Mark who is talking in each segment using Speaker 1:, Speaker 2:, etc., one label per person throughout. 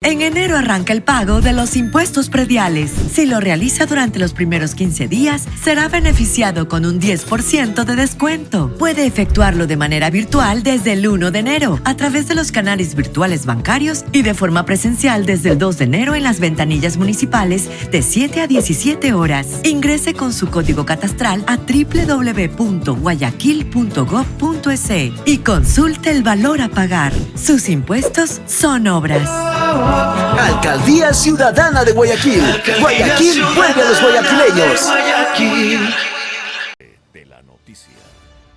Speaker 1: En enero arranca el pago de los impuestos prediales. Si lo realiza durante los primeros 15 días, será beneficiado con un 10% de descuento. Puede efectuarlo de manera virtual desde el 1 de enero, a través de los canales virtuales bancarios y de forma presencial desde el 2 de enero en las ventanillas municipales de 7 a 17 horas. Ingrese con su código catastral a www.guayaquil.gov.es y consulte el valor a pagar. Sus impuestos son obras.
Speaker 2: Alcaldía Ciudadana de Guayaquil. Guayaquil vuelve a los guayaquileños.
Speaker 3: De la noticia.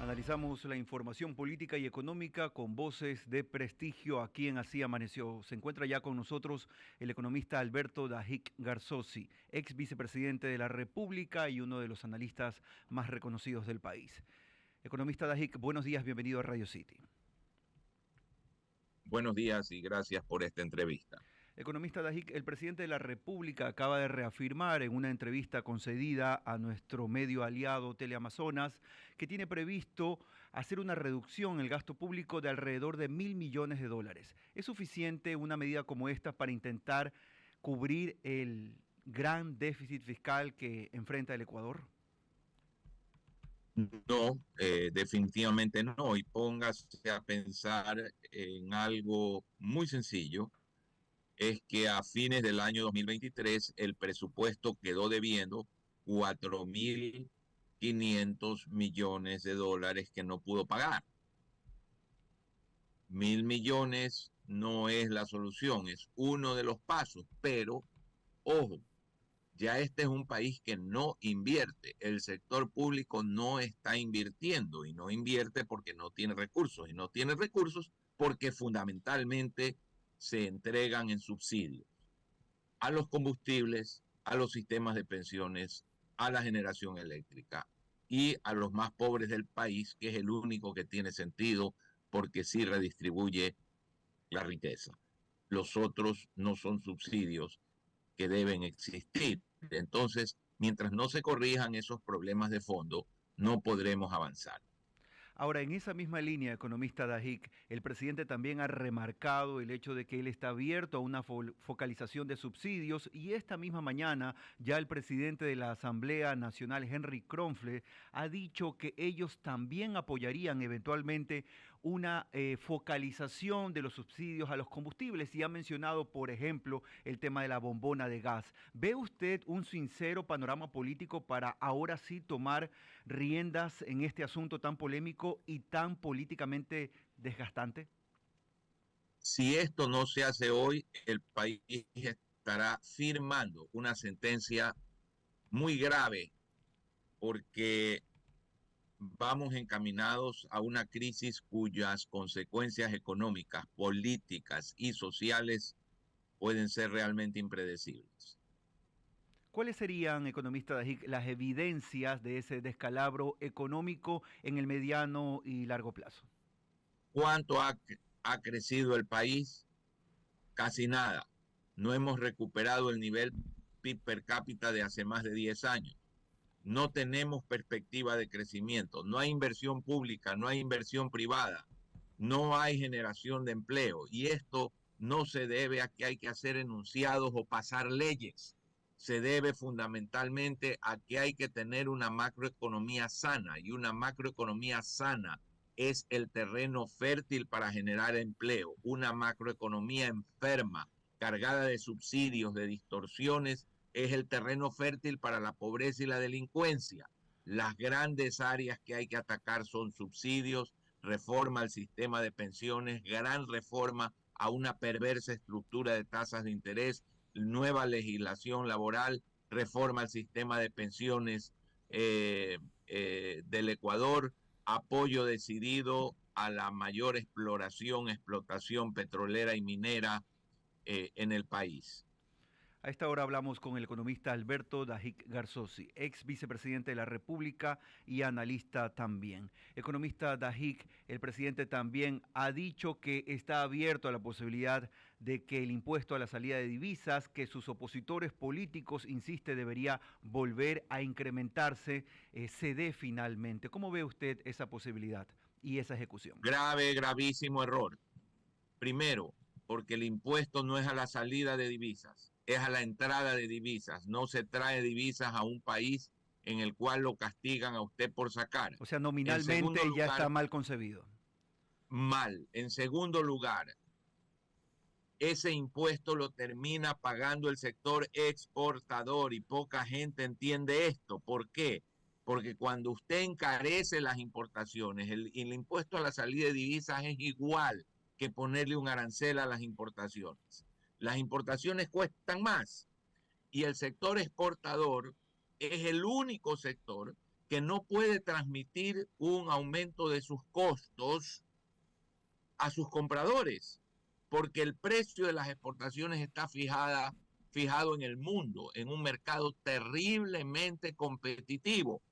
Speaker 4: Analizamos la información política y económica con voces de prestigio aquí en Así Amaneció. Se encuentra ya con nosotros el economista Alberto Dajic Garzosi, ex vicepresidente de la República y uno de los analistas más reconocidos del país. Economista Dajic, buenos días, bienvenido a Radio City.
Speaker 5: Buenos días y gracias por esta entrevista.
Speaker 4: Economista Dajic, el presidente de la República acaba de reafirmar en una entrevista concedida a nuestro medio aliado Teleamazonas que tiene previsto hacer una reducción en el gasto público de alrededor de $1.000 millones. ¿Es suficiente una medida como esta para intentar cubrir el gran déficit fiscal que enfrenta el Ecuador?
Speaker 5: No, definitivamente no. Y póngase a pensar en algo muy sencillo. Es que a fines del año 2023 el presupuesto quedó debiendo $4.500 millones que no pudo pagar. 1.000 millones no es la solución, es uno de los pasos, pero ojo, ya este es un país que no invierte. El sector público no está invirtiendo y no invierte porque no tiene recursos y no tiene recursos porque fundamentalmente se entregan en subsidios a los combustibles, a los sistemas de pensiones, a la generación eléctrica y a los más pobres del país, que es el único que tiene sentido porque sí redistribuye la riqueza. Los otros no son subsidios que deben existir. Entonces, mientras no se corrijan esos problemas de fondo, no podremos avanzar.
Speaker 4: Ahora, en esa misma línea, economista Dajic, el presidente también ha remarcado el hecho de que él está abierto a una focalización de subsidios y esta misma mañana ya el presidente de la Asamblea Nacional, Henry Kronfle, ha dicho que ellos también apoyarían eventualmente una focalización de los subsidios a los combustibles y ha mencionado, por ejemplo, el tema de la bombona de gas. ¿Ve usted un sincero panorama político para ahora sí tomar riendas en este asunto tan polémico y tan políticamente desgastante?
Speaker 5: Si esto no se hace hoy, el país estará firmando una sentencia muy grave porque vamos encaminados a una crisis cuyas consecuencias económicas, políticas y sociales pueden ser realmente impredecibles.
Speaker 4: ¿Cuáles serían, economista Dajic, las evidencias de ese descalabro económico en el mediano y largo plazo?
Speaker 5: ¿Cuánto ha crecido el país? Casi nada. No hemos recuperado el nivel PIB per cápita de hace más de 10 años. No tenemos perspectiva de crecimiento, no hay inversión pública, no hay inversión privada, no hay generación de empleo. Y esto no se debe a que hay que hacer enunciados o pasar leyes. Se debe fundamentalmente a que hay que tener una macroeconomía sana, y una macroeconomía sana es el terreno fértil para generar empleo. Una macroeconomía enferma, cargada de subsidios, de distorsiones, es el terreno fértil para la pobreza y la delincuencia. Las grandes áreas que hay que atacar son subsidios, reforma al sistema de pensiones, gran reforma a una perversa estructura de tasas de interés, nueva legislación laboral, reforma al sistema de pensiones del Ecuador, apoyo decidido a la mayor explotación petrolera y minera en el país.
Speaker 4: A esta hora hablamos con el economista Alberto Dajic Garzosi, ex vicepresidente de la República y analista también. Economista Dajic, el presidente también ha dicho que está abierto a la posibilidad de que el impuesto a la salida de divisas, que sus opositores políticos, insiste, debería volver a incrementarse, se dé finalmente. ¿Cómo ve usted esa posibilidad y esa ejecución?
Speaker 5: Grave, gravísimo error. Primero, porque el impuesto no es a la salida de divisas, es a la entrada de divisas. No se trae divisas a un país en el cual lo castigan a usted por sacar.
Speaker 4: O sea,
Speaker 5: En
Speaker 4: nominalmente
Speaker 5: segundo
Speaker 4: ya está
Speaker 5: lugar,
Speaker 4: mal concebido.
Speaker 5: mal. En segundo lugar, ese impuesto lo termina pagando el sector exportador y poca gente entiende esto. ¿Por qué? Porque cuando usted encarece las importaciones, el impuesto a la salida de divisas es igual que ponerle un arancel a las importaciones. Las importaciones cuestan más y el sector exportador es el único sector que no puede transmitir un aumento de sus costos a sus compradores, porque el precio de las exportaciones está fijado en el mundo, en un mercado terriblemente competitivo.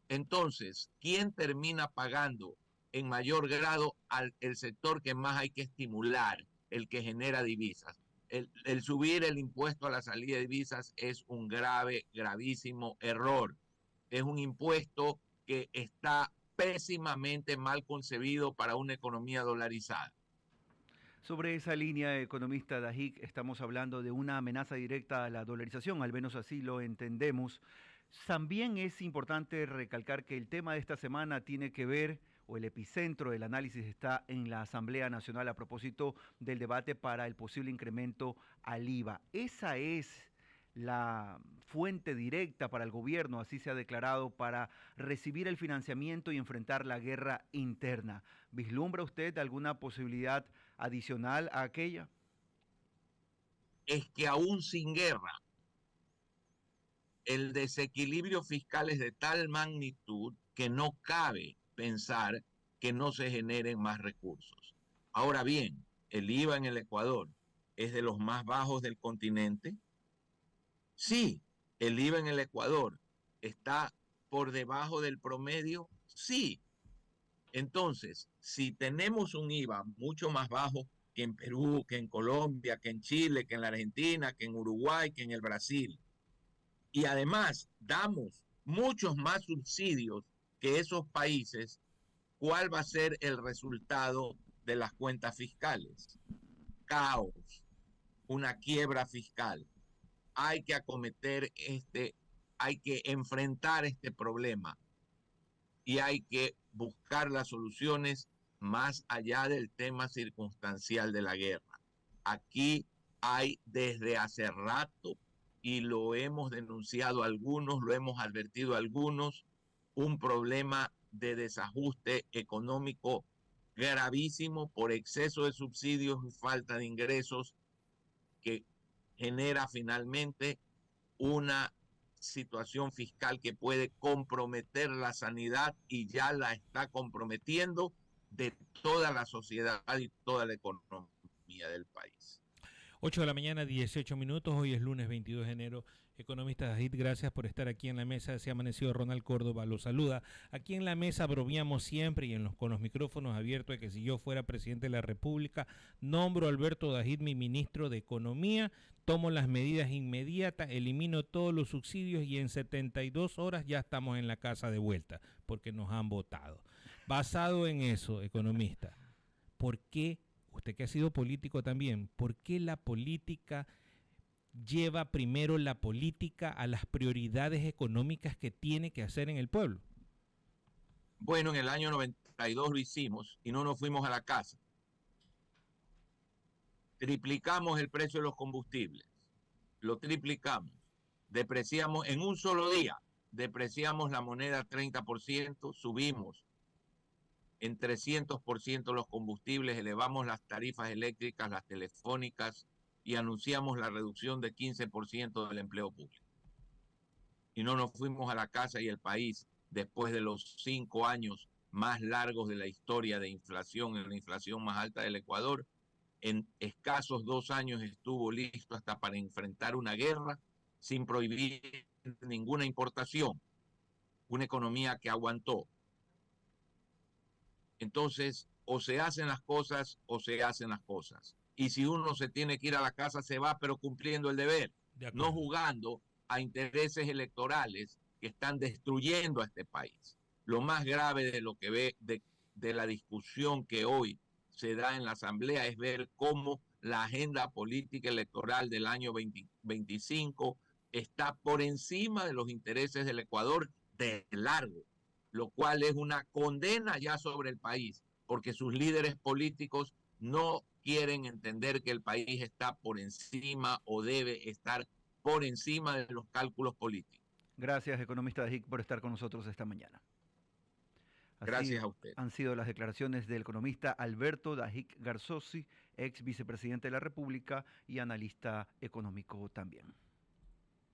Speaker 5: Entonces, ¿quién termina pagando en mayor grado el sector que más hay que estimular, el que genera divisas? El subir el impuesto a la salida de divisas es un gravísimo error. Es un impuesto que está pésimamente mal concebido para una economía dolarizada.
Speaker 4: Sobre esa línea, economista Dajik, estamos hablando de una amenaza directa a la dolarización, al menos así lo entendemos. También es importante recalcar que el tema de esta semana tiene que ver, o el epicentro del análisis está en la Asamblea Nacional a propósito del debate para el posible incremento al IVA. Esa es la fuente directa para el gobierno, así se ha declarado, para recibir el financiamiento y enfrentar la guerra interna. ¿Vislumbra usted alguna posibilidad adicional a aquella?
Speaker 5: Es que aún sin guerra, el desequilibrio fiscal es de tal magnitud que no cabe pensar que no se generen más recursos. Ahora bien, el IVA en el Ecuador es de los más bajos del continente. Sí, el IVA en el Ecuador está por debajo del promedio. Sí. Entonces, si tenemos un IVA mucho más bajo que en Perú, que en Colombia, que en Chile, que en la Argentina, que en Uruguay, que en el Brasil, y además damos muchos más subsidios que esos países, ¿cuál va a ser el resultado de las cuentas fiscales? Caos, una quiebra fiscal. Hay que hay que enfrentar este problema y hay que buscar las soluciones más allá del tema circunstancial de la guerra. Aquí hay desde hace rato, y lo hemos denunciado algunos, lo hemos advertido algunos, un problema de desajuste económico gravísimo por exceso de subsidios y falta de ingresos que genera finalmente una situación fiscal que puede comprometer la sanidad y ya la está comprometiendo de toda la sociedad y toda la economía del país.
Speaker 3: 8 de la mañana, 18 minutos. Hoy es lunes 22 de enero. Economista Dajik, gracias por estar aquí en la mesa. Se ha amanecido Ronald Córdoba, lo saluda. Aquí en la mesa bromeamos siempre y con los micrófonos abiertos de que si yo fuera presidente de la República, nombro a Alberto Dajik mi ministro de Economía, tomo las medidas inmediatas, elimino todos los subsidios y en 72 horas ya estamos en la casa de vuelta, porque nos han votado. Basado en eso, economista, ¿por qué, usted que ha sido político también, por qué la política lleva primero la política a las prioridades económicas que tiene que hacer en el pueblo?
Speaker 5: Bueno, en el año 92 lo hicimos y no nos fuimos a la casa. Triplicamos el precio de los combustibles, lo triplicamos, depreciamos en un solo día, depreciamos la moneda 30%, subimos en 300% los combustibles, elevamos las tarifas eléctricas, las telefónicas, y anunciamos la reducción de 15% del empleo público. Y no nos fuimos a la casa y el país, después de los 5 años más largos de la historia de inflación, en la inflación más alta del Ecuador, en escasos 2 años estuvo listo hasta para enfrentar una guerra sin prohibir ninguna importación. Una economía que aguantó. Entonces, o se hacen las cosas o se hacen las cosas. Y si uno se tiene que ir a la casa, se va, pero cumpliendo el deber, no jugando a intereses electorales que están destruyendo a este país. Lo más grave de lo que ve de la discusión que hoy se da en la Asamblea es ver cómo la agenda política electoral del año 2025 está por encima de los intereses del Ecuador de largo, lo cual es una condena ya sobre el país, porque sus líderes políticos no quieren entender que el país está por encima o debe estar por encima de los cálculos políticos.
Speaker 4: Gracias, economista Dajic, por estar con nosotros esta mañana.
Speaker 5: Gracias a usted.
Speaker 4: Han sido las declaraciones del economista Alberto Dajic Garzosi, ex vicepresidente de la República y analista económico también.